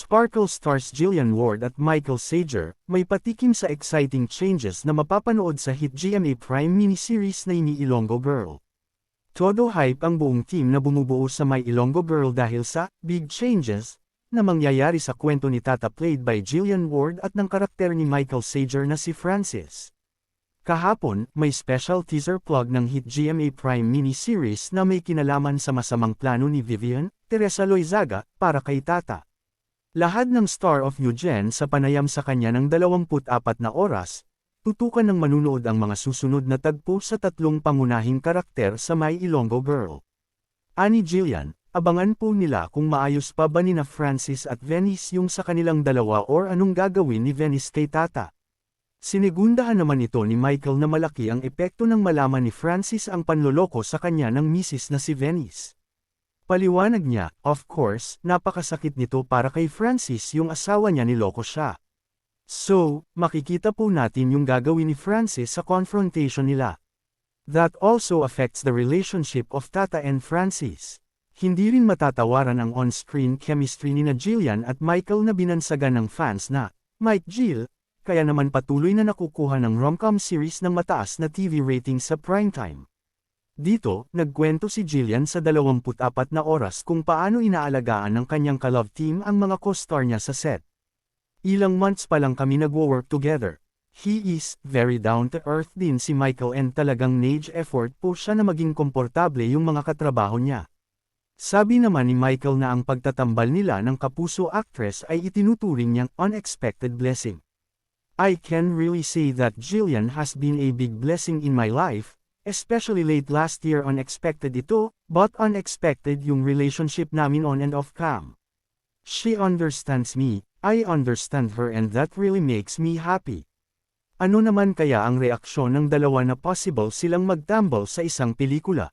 Sparkle stars Jillian Ward at Michael Sager, may patikim sa exciting changes na mapapanood sa hit GMA Prime miniseries na My Ilonggo Girl. Todo hype ang buong team na bumubuo sa My Ilonggo Girl dahil sa big changes na mangyayari sa kwento ni Tata played by Jillian Ward at ng karakter ni Michael Sager na si Francis. Kahapon, may special teaser plug ng hit GMA Prime miniseries na may kinalaman sa masamang plano ni Vivian, Teresa Loizaga, para kay Tata. Lahad ng Star of New Gen sa panayam sa kanya ng 24 na oras, tutukan ng manunood ang mga susunod na tagpo sa tatlong pangunahing karakter sa My Ilonggo Girl. Ani Jillian, abangan po nila kung maayos pa ba nina Francis at Venice yung sa kanilang dalawa or anong gagawin ni Venice kay Tata. Sinigundahan naman ito ni Michael na malaki ang epekto ng malaman ni Francis ang panloloko sa kanya ng misis na si Venice. Paliwanag niya, of course, napakasakit nito para kay Francis yung asawa niya niloko siya. So, makikita po natin yung gagawin ni Francis sa confrontation nila. That also affects the relationship of Tata and Francis. Hindi rin matatawaran ang on-screen chemistry ni Jillian at Michael na binansagan ng fans na, Mike Jill, kaya naman patuloy na nakukuha ng rom-com series ng mataas na TV rating sa primetime. Dito, nagkwento si Jillian sa 24 na oras kung paano inaalagaan ng kanyang ka-love team ang mga co-star niya sa set. Ilang months pa lang kami nagwo-work together. He is very down to earth din si Michael and talagang nage effort po siya na maging komportable yung mga katrabaho niya. Sabi naman ni Michael na ang pagtatambal nila ng kapuso actress ay itinuturing niyang unexpected blessing. I can really say that Jillian has been a big blessing in my life. Especially late last year unexpected ito, but unexpected yung relationship namin on and off cam. She understands me, I understand her and that really makes me happy. Ano naman kaya ang reaksyon ng dalawa na possible silang magtambal sa isang pelikula?